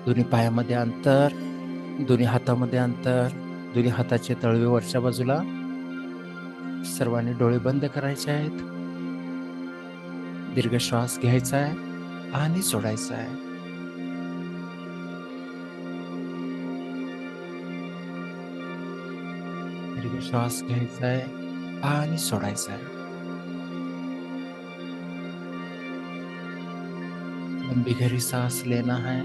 दोन्ही पायामध्ये अंतर, दोन्ही हातामध्ये अंतर, दोन्ही हाताचे तळवे वरच्या बाजूला. सर्वांनी डोळे बंद करायचे आहेत. दीर्घ श्वास घ्यायचा आहे आणि सोडायचा आहे. दीर्घ श्वास घ्यायचा आहे आणि सोडायचा आहे. लंबी गहरी सांस लेना है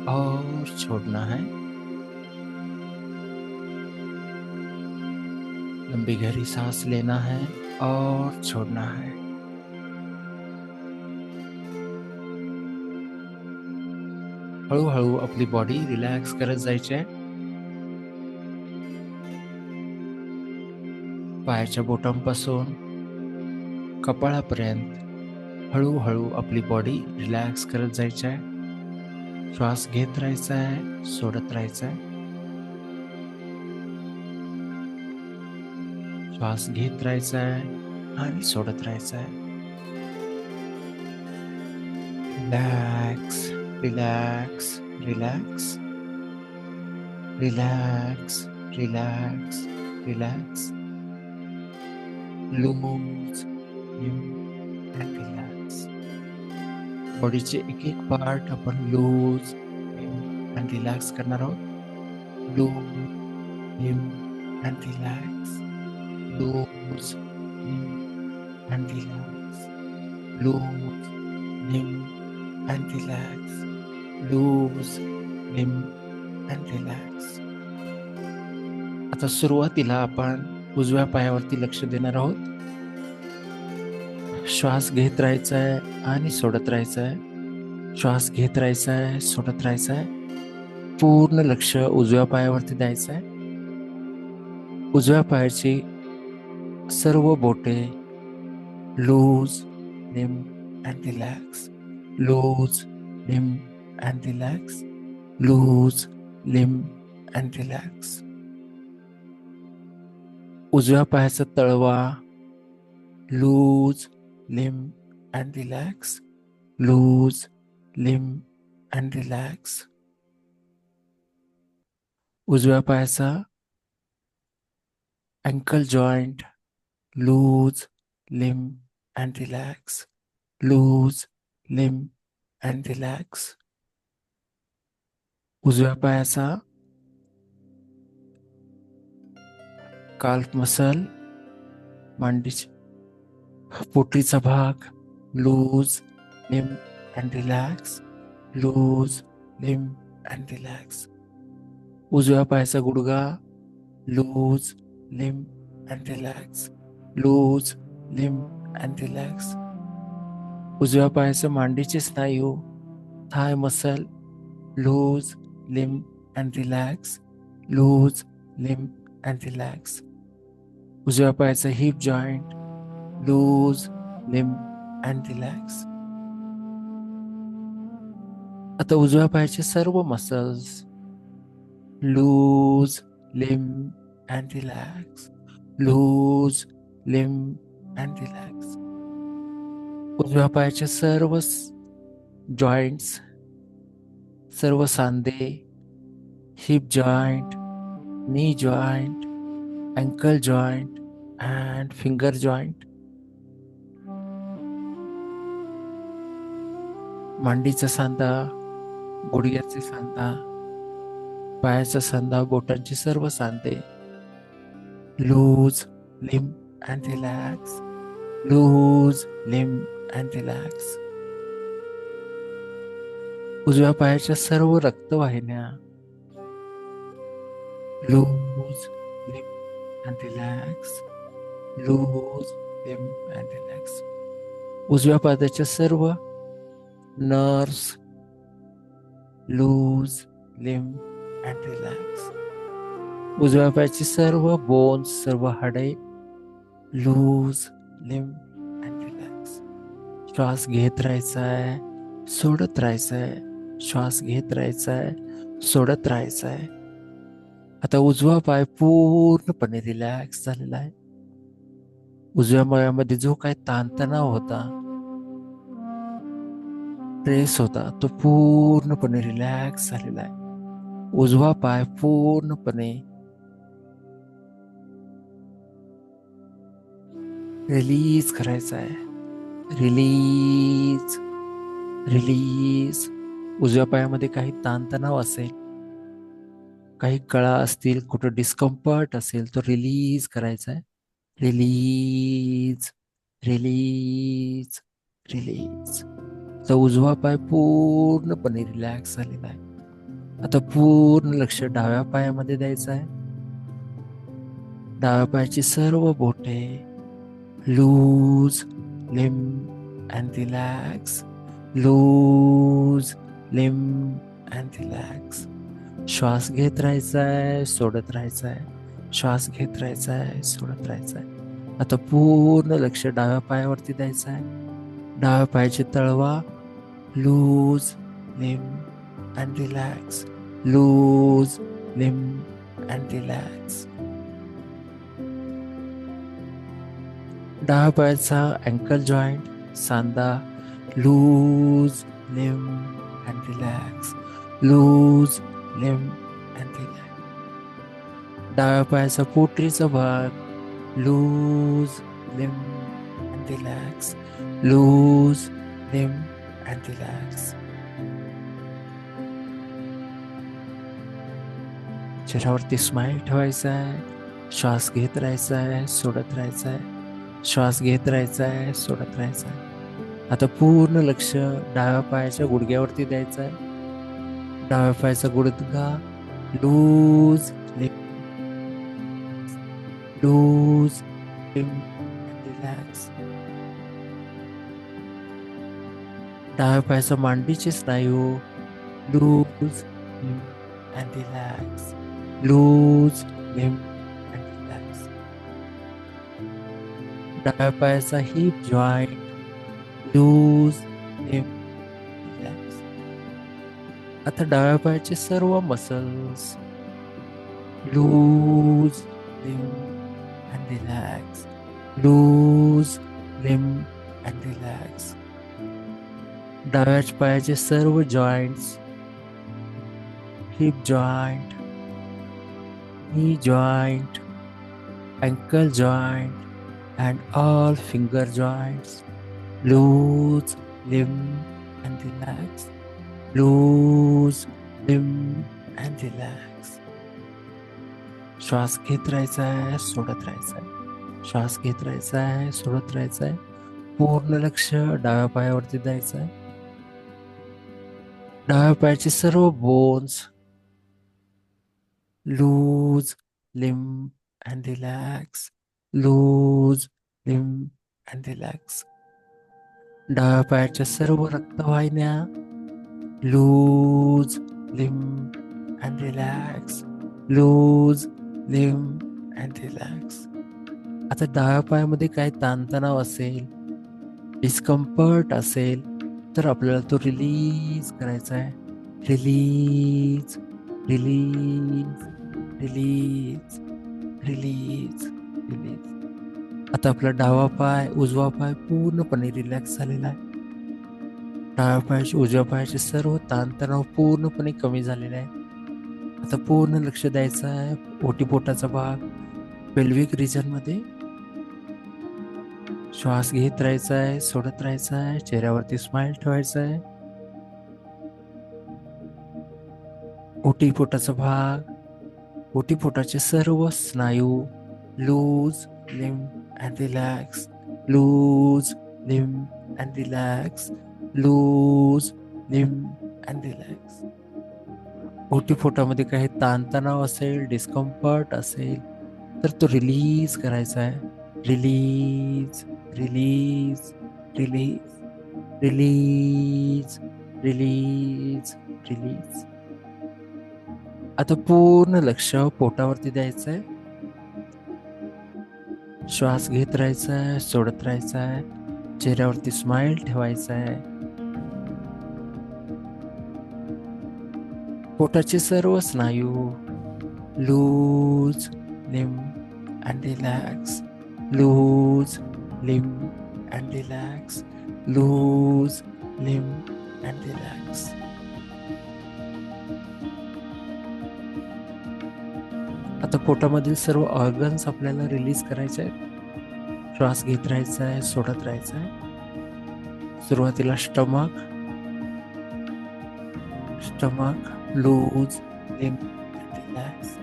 और छोड़ना है। लंबी गहरी सांस लेना है और छोड़ना है। हळूहळू आपली बॉडी रिलॅक्स करत जायची आहे. पायाच्या बोटांपासून कपाळापर्यंत हळूहळू आपली बॉडी रिलॅक्स करत जायची आहे. श्वास घेत राहायचा आहे, सोडत राहायचा आहे. श्वास घेत राहायचा आहे आणि सोडत राहायचा आहे. Relax, relax, relax, relax, relax, relax. Loose and relax. बॉडीचे एक एक पार्ट आपण लूज अँड रिलॅक्स करणार आहोत. Loose and relax. Loose and relax. Loose and relax. Loose and relax. आता सुरुवातीला आपण उजव्या पायावरती लक्ष देणार आहोत. श्वास घेत राहायचा आहे आणि सोडत राहायचा आहे. श्वास घेत राहायचा आहे, सोडत राहायचा आहे. पूर्ण लक्ष उजव्या पायावरती द्यायचं आहे. उजव्या पायाची सर्व बोटे loose and relax. Loose and relax. Loose and relax. उजव्या पायाचा तळवा loose and relax. Loose and relax. उजव्या पायाचा ankle joint loose and relax. Loose and relax. उजव्या पायाचा काल्फ मसल, मांडीची पोटरीचा भाग loose and relax. Loose and relax. उजव्या पायाचा गुडघा loose and relax. Loose and relax. उजव्या पायाचे मांडीचे स्नायू thigh muscle loose and relax. Loose and relax. उजव्या पायाचा hip joint loose and relax. आता उजव्या पायाचे सर्व muscles loose and relax. Loose and relax. उजव्या पायाचे सर्व जॉइंट्स, सर्व सांधे, hip joint, knee joint, ankle joint and finger joint. मांडीचा सांधा, गुडघ्याचे सांधा, पायाचा सांधा, बोटांचे सर्व सांधे loose and relax. Loose and relax. उजव्या पायाच्या सर्व रक्तवाहिन्या loose and relax. Lose them and relax. उजव्या पायाच्या सर्व नर्व्स लूज and relax. उजव्या पायाची सर्व बोन्स, सर्व हाडे लूज and relax. श्वास घेत राहायचा आहे, सोडत राहायचा आहे. श्वास घेत राहायचा आहे, सोडत राहायचा आहे. आता उजवा पाय पूर्णपणे रिलॅक्स झालेला आहे. उजव्या पायामध्ये जो काही ताणतणाव होता प्रेस होता तो पूर्णपणे रिलॅक्स झालेला आहे. उजवा पाय पूर्णपणे रिलीज करायचा आहे. Release, release. उजव्या पायामध्ये काही ताणतणाव असेल, काही कळा असतील, कुठं डिस्कम्फर्ट असेल, तो रिलीज करायचा आहे. Release, release, release. तर उजवा पाय पूर्णपणे रिलॅक्स झालेला आहे. आता पूर्ण लक्ष डाव्या पायामध्ये द्यायचं आहे. डाव्या पायाची सर्व बोटे loose, limp and relax. Loose, limp and relax. श्वास घेत राहायचा आहे, सोडत राहायचा आहे. श्वास घेत राहायचा आहे, सोडत राहायचा आहे. आता पूर्ण लक्ष डाव्या पायावरती द्यायचं आहे. डाव्या पायाची तळवा loose, limp and relax. Loose, limp and relax. डाव्या पायाचा अँकल जॉईंट, सांधा loose, limp and relax. Loose, limp and relax. डाव्या पायाचा पोटरीचा भाग loose, limp and relax. Loose, limp and relax. चेहऱ्यावरती स्माइल ठेवायचा आहे. श्वास घेत राहायचा आहे, सोडत राहायचा आहे. श्वास घेत राहायचा आहे, सोडत राहायचा आहे. आता पूर्ण लक्ष डाव्या पायाच्या गुडघ्यावरती द्यायचं आहे. डाव्या पायाचा गुडघा लूज, लूज, रिलॅक्स. डाव्या पायाचा मांडीचे स्नायू loose, and relax. Loose, and relax. डाव्या पायाचा हिप जॉईंट लूज, रिलॅक्स. आता डाव्या पायाचे सर्व muscles loose, and relax. Loose, and relax. डाव्या पायाचे सर्व joints, hip joint, knee joint, ankle joint and all finger joints loose, limb and relax. Loose, limb and relax. श्वास घेत राहायचा आहे, सोडत राहायचा आहे. श्वास घेत राहायचा आहे, सोडत राहायचा आहे. पूर्ण लक्ष डाव्या पायावरती द्यायचं आहे. डाव्या पायाचे सर्व bones loose, limp and relax. Loose, limp and relax. डाव्या पायाच्या सर्व रक्तवाहिन्या loose, limp and relax. Loose, limp and relax. आता डाव्या पायामध्ये काय ताणतणाव असेल, डिस्कम्फर्ट असेल, तर आपल्याला तो रिलीज करायचा आहे. Release, release, release, release, release. आता आपला डावा पाय, उजवा पाय पूर्णपणे रिलॅक्स झालेला आहे. डाव्या पायाचे, उजव्या पायाचे सर्व ताणतणाव पूर्णपणे कमी झालेला आहे. आता पूर्ण लक्ष द्यायचं आहे ओटीपोटाचा भाग, पेल्विक रिजन मध्ये. श्वास घेत राहायचा आहे, सोडत राहायचा आहे. चेहऱ्यावरती स्माइल ठेवायचा आहे. ओटीपोटाचा भाग, ओटीपोटाचे सर्व स्नायू loose, limp and relax. Loose, limp and relax. Loose, limp and relax. ओटीपोटामध्ये काही ताणतणाव असेल, डिस्कम्फर्ट असेल, तर तो रिलीज करायचा आहे. Release, release, release, release, release, release. आता पूर्ण लक्ष पोटावरती द्यायचं आहे. श्वास घेत राहायचा आहे, सोडत राहायचा आहे. चेहऱ्यावरती स्माइल ठेवायचा आहे. पोटाचे सर्व स्नायू loose, limp and relax. Loose, limp and relax. Loose, limp and relax. आता पोटामधील सर्व ऑर्गन्स आपल्याला रिलीज करायचे आहेत. श्वास घेत राहायचा आहे, सोडत राहायचा आहे. सुरुवातीला stomach loose, limp and relax,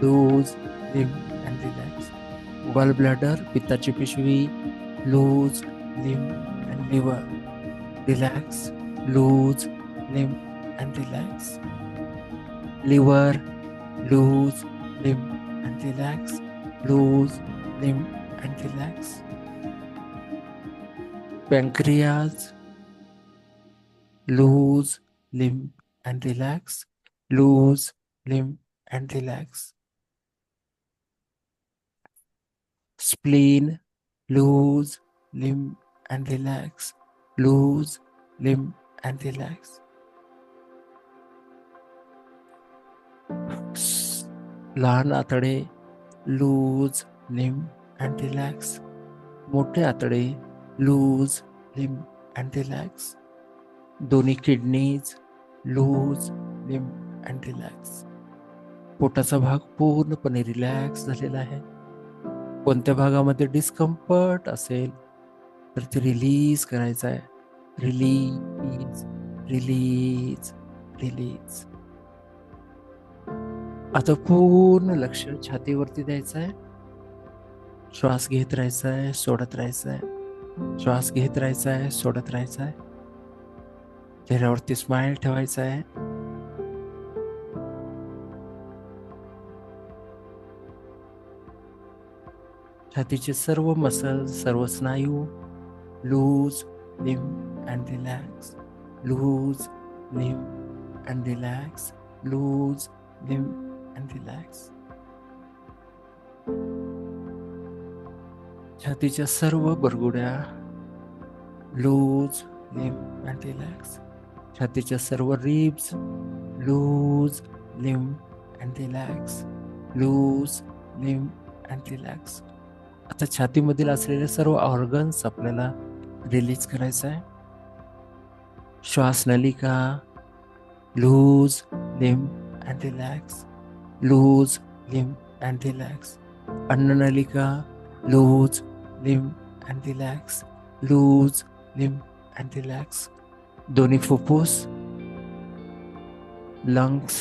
loose, limp and relax. Gall bladder, पित्ताची पिशवी, loose, limp and liver, relax, loose, limp and relax. Liver, loose, limp and relax, lose, limp and relax. Pancreas, lose, limp and relax, lose, limp and relax. Spleen, lose, limp and relax, lose, limp and relax. लहान आतडे, loose, limp and relax. मोठे आतडे, loose, limp and relax. दोन्ही kidneys, loose, limp and relax. पोटाचा भाग पूर्णपणे relax झालेला आहे. कोणत्या भागामध्ये डिस्कम्फर्ट असेल तर ते रिलीज करायचं आहे. Release, release, release. आता पूर्ण लक्ष छातीवरती द्यायचं आहे. श्वास घेत राहायचा आहे, सोडत राहायचा आहे. श्वास घेत राहायचा आहे, सोडत राहायचा आहे. चेहऱ्यावरती स्माइल ठेवायचा आहे. छातीचे सर्व मसल, सर्व स्नायू loose, limp and relax, loose, limp and relax, loose, limp and relax. छातीच्या सर्व बरगुड्या लूज, लिम्प अँड रिलॅक्स. छातीच्या सर्व ribs loose, limp and relax, loose, limp and relax. आता छातीमधील असलेले सर्व ऑर्गन्स आपल्याला रिलीज करायचं आहे. श्वासनलिका loose, limp and relax, lose, limp and relax. अन्ननलिका lose, limp and relax, lose, limp and relax. दोन्ही फुफ्फुस lungs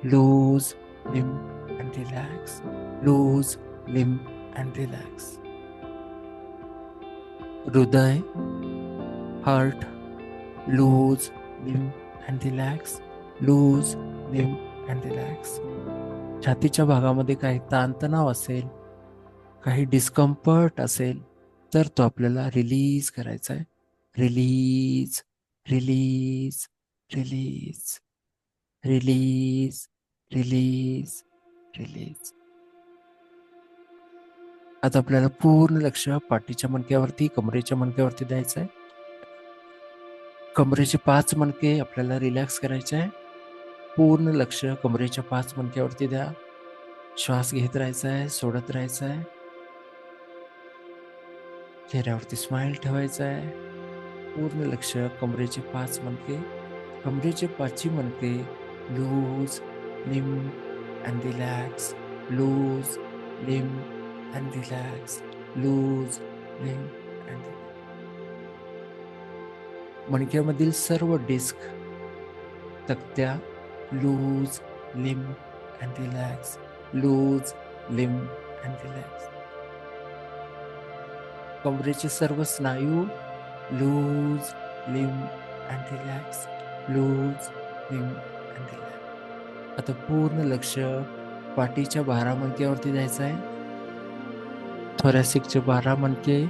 lose, limp and relax, lose, limp and relax. हृदय heart lose, limp and relax, lose, limp and relax. छातीच्या भागामध्ये काही ताणतणाव असेल, काही discomfort असेल तर तो आपल्याला रिलीज करायचा आहे. Release, release, release, release, release, release. आता आपल्याला पूर्ण लक्ष पाठीच्या मणक्यावरती, कमरेच्या मणक्यावरती द्यायचं आहे. कमरेचे 5 मणके आपल्याला रिलॅक्स करायचे आहे. पूर्ण लक्ष कमरेच्या 5 मणक्यावरती द्या. श्वास घेत राहायचा आहे, सोडत राहायचा आहे. चेहऱ्यावरती स्माइल ठेवायचा आहे. पूर्ण लक्ष कमरेचे 5 मणके, कमरेचे 5 मणके loose, limp and relax, loose, limp and relax, loose, limp and relax. मणक्यामधील सर्व डिस्क, तक्त्या loose, limp and relax, loose, limp and relax. कमरेचे सर्व स्नायू loose, limp and relax, loose, limp and relax. आता पूर्ण लक्ष पाठीच्या 12 मणक्यावरती द्यायचं आहे. थोरॅसिकचे 12 मणके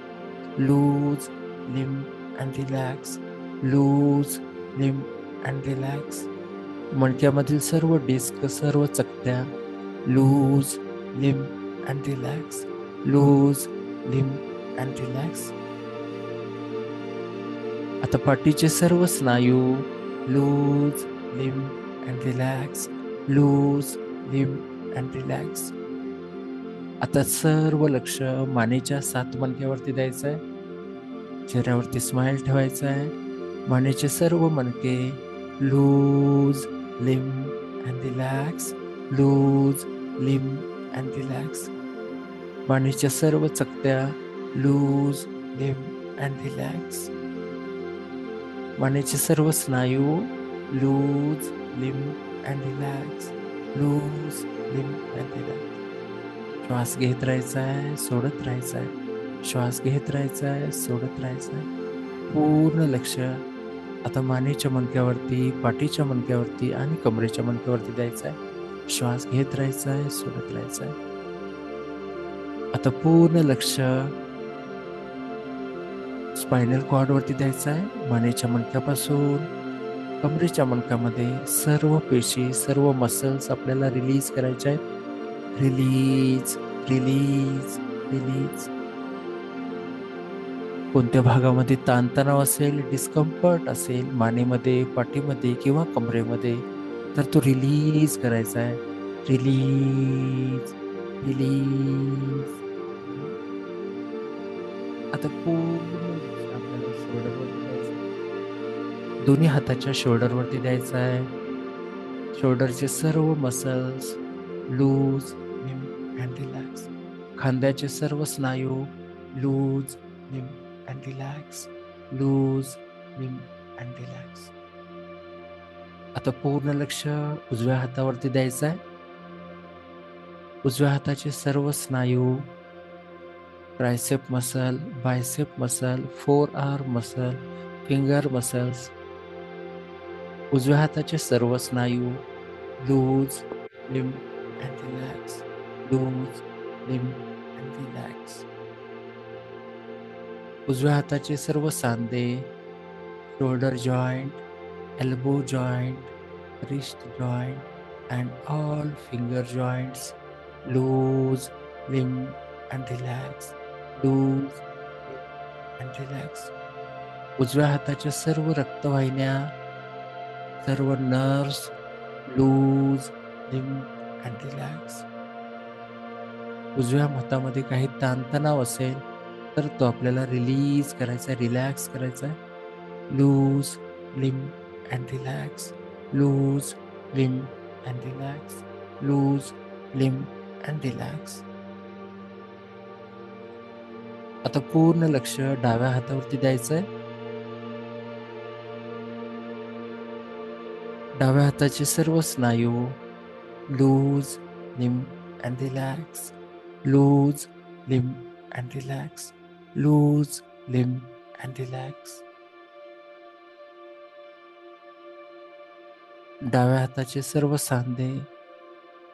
loose, limp and relax, loose, limp and relax. मणक्यामधील सर्व डिस्क, सर्व चकत्या loose, limp and relax, loose, limp and relax. आता पाठीचे सर्व स्नायू loose, limp and relax, loose, limp and relax. आता सर्व लक्ष मानेच्या 7 मणक्यावरती द्यायचं आहे. चेहऱ्यावरती स्माइल ठेवायचा आहे. मानेचे सर्व मणके loose, limp and relax, loose, limp and relax. मानेच्या सर्व चकत्या लूज, लिम्ब अँड रिलॅक्स. मानेचे सर्व स्नायू loose, limp and relax, loose, limp and relax. श्वास घेत राहायचा आहे, सोडत राहायचा आहे. श्वास घेत राहायचा आहे, सोडत राहायचा आहे. पूर्ण लक्ष आता मानेच्या मणक्यावरती, पाठीच्या मणक्यावरती आणि कमरेच्या मणक्यावरती द्यायचा आहे. श्वास घेत राहायचा आहे, सोडत राहायचा आहे. आता पूर्ण लक्ष स्पायनल कॉर्ड वरती द्यायचं आहे. मानेच्या मणक्यापासून कमरेच्या मणक्यामध्ये सर्व पेशी, सर्व मसल्स आपल्याला रिलीज करायचे आहेत. Release, release, release. कोणत्या भागामध्ये ताणतणाव असेल, डिस्कम्फर्ट असेल, मानेमध्ये, पाठीमध्ये किंवा कमरेमध्ये, तर तो रिलीज करायचा आहे. Release, release. आता पूर्ण आपल्याला शोल्डरवरती द्यायचं. दोन्ही हाताच्या शोल्डरवरती द्यायचं आहे. शोल्डरचे सर्व muscles loose, limp and relax. खांद्याचे सर्व स्नायू loose, limp and relax, loose, limp and relax. आता पूर्ण लक्ष उजव्या हातावरती द्यायचं आहे. उजव्या हाताचे सर्व स्नायू tricep muscle, bicep muscle, forearm muscle, finger muscles. उजव्या हाताचे सर्व स्नायू loose, limp and relax, loose, limp and relax. उजव्या हाताचे सर्व सांधे, shoulder joint, elbow joint, wrist joint and all finger joints loose, limb and relax, loose, limb and relax. उजव्या हाताच्या सर्व रक्तवाहिन्या, सर्व nerves loose, limp and relax. उजव्या हातामध्ये काही ताणतणाव असेल तर तो आपल्याला रिलीज करायचा, रिलॅक्स करायचा आहे. Loose, limp and relax, lose, limb and relax, lose, limb and relax. आता पूर्ण लक्ष डाव्या हातावरती द्यायचं आहे. डाव्या हाताचे सर्व स्नायू loose, limp and relax, loose, limp and relax, loose, limp and relax. डाव्या हाताचे सर्व सांधे,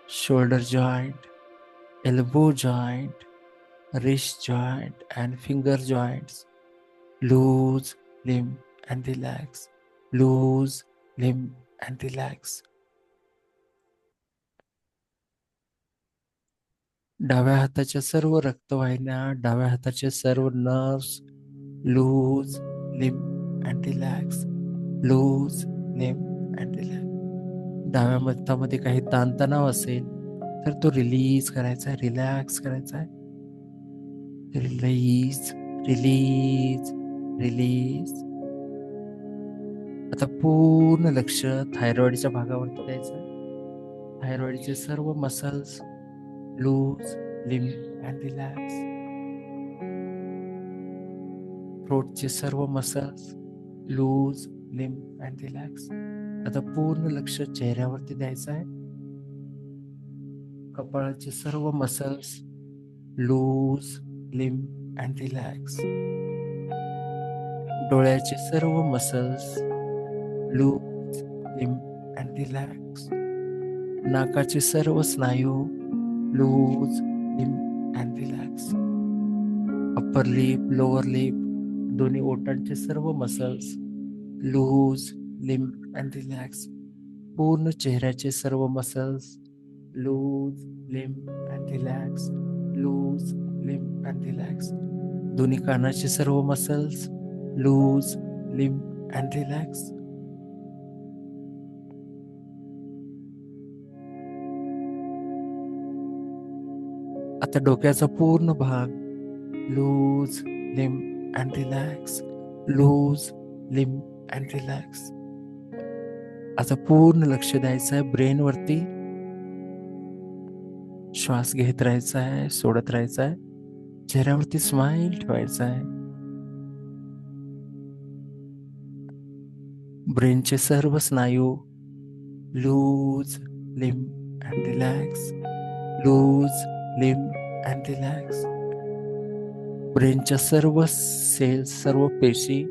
shoulder joint, elbow joint, wrist joint and finger joints loose, limb and relax, loose, limb and relax. डाव्या हाताच्या सर्व रक्तवाहिन्या, डाव्या हाताचे सर्व nerves loose, limp and relax, loose, limp and relax. डाव्या हातामध्ये काही ताणतणाव असेल तर तो रिलीज करायचा आहे, रिलॅक्स करायचा आहे. Release, release, release. आता पूर्ण लक्ष थायरॉइडच्या भागावरती द्यायचं. थायरॉइडचे सर्व muscles loose, limp and relax. थ्रोटचे सर्व muscles loose, limp and relax. आता पूर्ण लक्ष चेहऱ्यावरती द्यायचं आहे. कपाळाचे सर्व muscles loose, limp and relax. डोळ्याचे सर्व muscles loose, limp and relax. नाकाचे सर्व स्नायू loose, limp and relax. Upper lip, lower lip, दोन्ही ओठांचे सर्व muscles loose, limp and relax. पूर्ण चेहऱ्याचे सर्व muscles loose, limp and relax, loose, limp and relax. दोन्ही कानाचे सर्व muscles loose, limp and relax. आता डोक्याचा पूर्ण भाग loose, limp and relax, loose, limp and relax. आता पूर्ण लक्ष द्यायचं आहे ब्रेन वरती. श्वास घेत राहायचा आहे, सोडत राहायचा आहे. चेहऱ्यावरती स्माइल ठेवायचा आहे. ब्रेनचे सर्व स्नायू लूज, लिम अँड रिलॅक्स, लूज, लिम अँड रिलॅक्स. ब्रेनच्या सर्व सेल्स, सर्व पेशी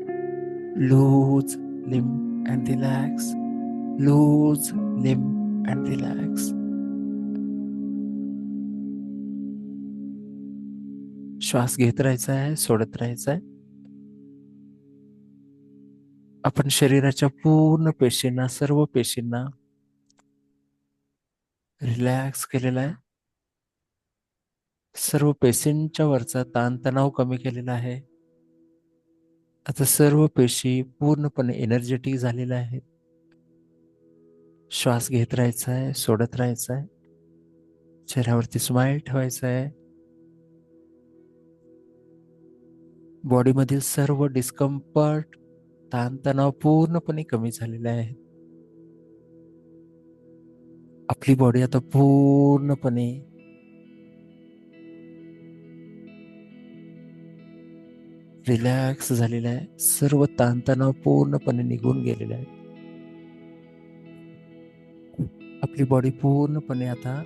लूज, लिम अँड रिलॅक्स, लूज, लिम अँड रिलॅक्स. श्वास घेत राहायचा आहे, सोडत राहायचा आहे. आपण शरीराच्या पूर्ण पेशींना, सर्व पेशींना रिलॅक्स केलेला आहे. सर्व पेशींच्या वरचा ताणतणाव कमी केलेला आहे. आता सर्व पेशी पूर्णपणे एनर्जेटिक झालेल्या आहेत. श्वास घेत राहायचा आहे, सोडत राहायचा आहे. चेहऱ्यावरती स्माइल ठेवायचा आहे. बॉडीमधील सर्व डिस्कम्फर्ट, ताणतणाव पूर्णपणे कमी झालेले आहे. आपली बॉडी आता पूर्णपणे रिलॅक्स झालेला आहे. सर्व ताणतणाव पूर्णपणे निघून गेलेला आहे. आपली बॉडी पूर्णपणे आता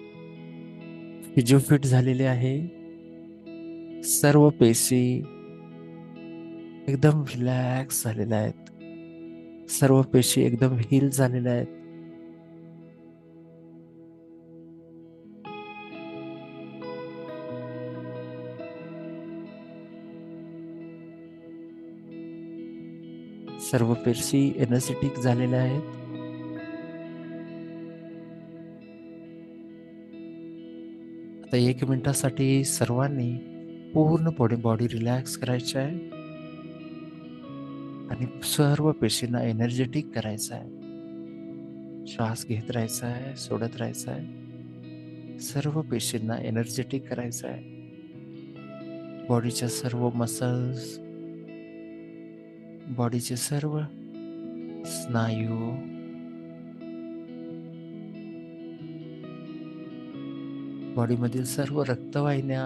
फिजिओफिट झालेली आहे. सर्व पेशी एकदम रिलॅक्स झालेल्या आहेत. सर्व पेशी एकदम हील झालेल्या आहेत. सर्व पेशी एनर्जेटिक झालेल्या आहेत. आता 1 मिनिटासाठी सर्वांनी पूर्ण बॉडी रिलॅक्स करायची आहे आणि सर्व पेशींना एनर्जेटिक करायचं आहे. श्वास घेत राहायचा आहे, सोडत राहायचा आहे. सर्व पेशींना एनर्जेटिक करायचं आहे. बॉडीच्या सर्व मसल्स, बॉडीचे सर्व स्नायू, बॉडीमधील सर्व रक्तवाहिन्या,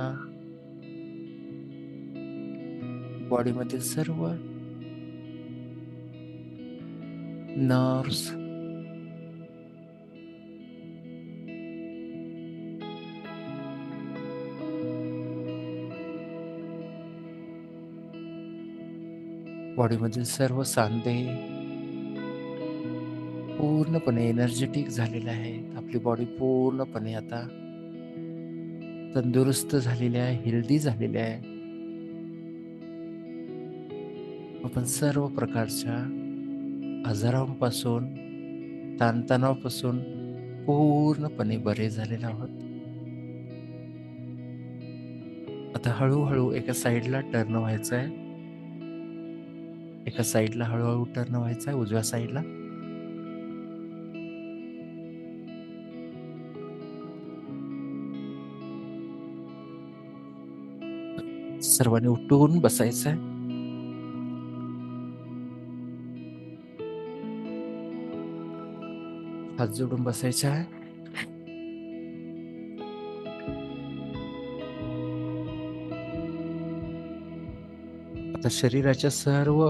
बॉडीमधील सर्व नर्व्स, बॉडीमधील सर्व सांधे पूर्णपणे एनर्जेटिक झालेले आहेत. आपली बॉडी पूर्णपणे आता तंदुरुस्त झालेली आहे, हेल्दी झालेली आहे. आपण सर्व प्रकारच्या आजारांपासून, ताणतणावापासून पूर्णपणे बरे झालेले आहोत. आता हळूहळू एका साईडला टर्न व्हायचं आहे. एका साईडला हळूहळू टर्न व्हायचं आहे, उजव्या साईडला. सर्वांनी उठून बसायचं आहे. हात जोडून बसायचे आहे. आता शरीराच्या सर्व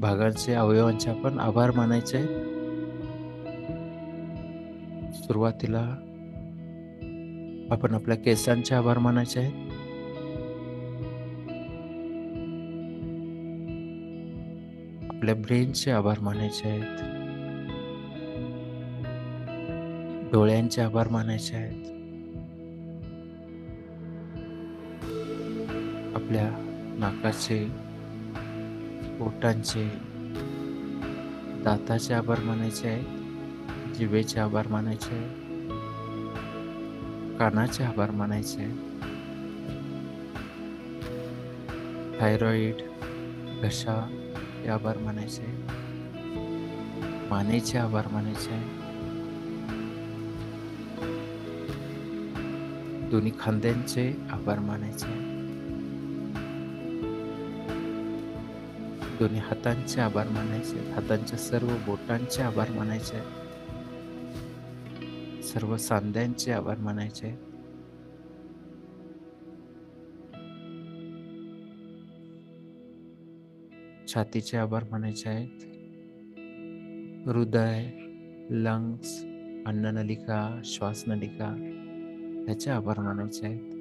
भागांचे, अवयवांचे आपण आभार मानायचे आहेत. सुरुवातीला आपण आपल्या केसांचे आभार मानायचे आहेत. आपल्या ब्रेनचे आभार मानायचे आहेत. डोळ्यांचे आभार मानायचे आहेत. आपल्या नाकाचे, पोटांचे, दाताचे आभार मानायचे आहेत. जिभेचे आभार मानायचे आहेत. कानाचे आभार मानायचे आहेत. थायरॉइड, घसा हे आभार मानायचे आहेत. मानेचे आभार मानायचे आहेत. दोन्ही खांद्यांचे आभार मानायचे आहेत. दोन्ही हातांचे आभार मानायचे, हातांच्या सर्व बोटांचे आभार मानायचे, सर्व सांध्यांचे आभार मानायचे, छातीचे आभार मानायचे आहेत, हृदय, लंग्स, अन्ननलिका, श्वासनलिका याचे आभार मानायचे आहेत,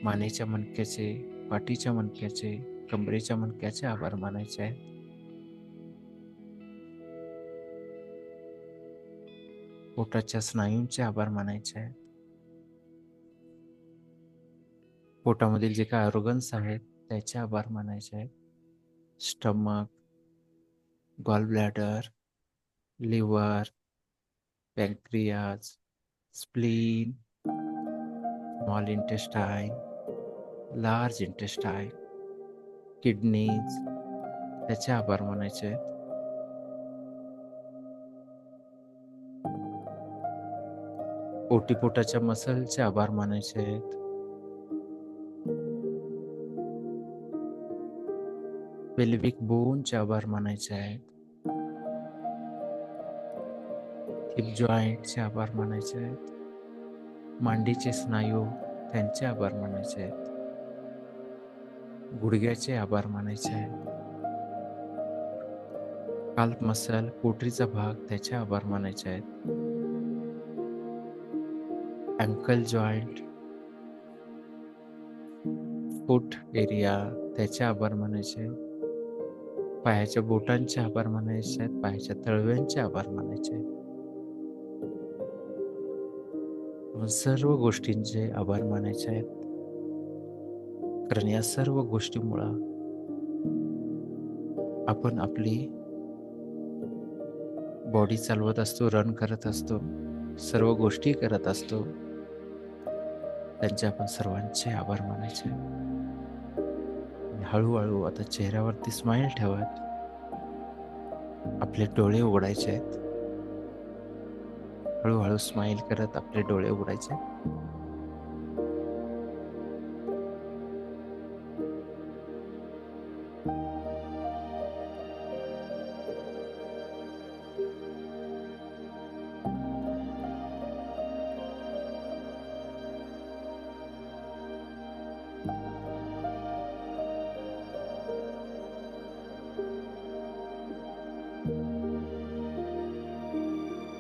मानेच्या मणक्याचे, पाठीच्या मणक्याचे, कमरेच्या मणक्याचे आभार मानायचे आहेत, पोटाच्या स्नायूंचे आभार मानायचे आहेत, पोटामधील जे काही ऑर्गन्स आहेत त्याचे आभार मानायचे आहेत, stomach, gall bladder, liver, pancreas, spleen, small intestine, large intestine, kidneys त्याचे आभार मानायचे आहेत, ओटीपोटाच्या मसलचे आभार मानायचे आहेत, पेल्विक बोनचे आभार मानायचे आहेत, हिप जॉईंटचे आभार मानायचे आहेत, मांडीचे स्नायू त्यांचे आभार मानायचे आहेत, गुडघ्याचे आभार मानायचे आहेत, काल्फ मसल पोटरीचा भाग त्याचे आभार मानायचे आहेत, अँकल जॉईंट, फूट एरिया त्याचे आभार मानायचे, पायाच्या बोटांचे आभार मानायचे आहेत, पायाच्या तळव्यांचे आभार मानायचे आहेत, सर्व गोष्टींचे आभार मानायचे आहेत, कारण या सर्व गोष्टीमुळं आपण आपली बॉडी चालवत असतो, रन करत असतो, सर्व गोष्टी करत असतो, त्यांचे आपण सर्वांचे आभार मानायचे. हळूहळू आता चेहऱ्यावरती स्माइल ठेवत आपले डोळे उघडायचे आहेत. हळूहळू स्माइल करत आपले डोळे उघडायचे.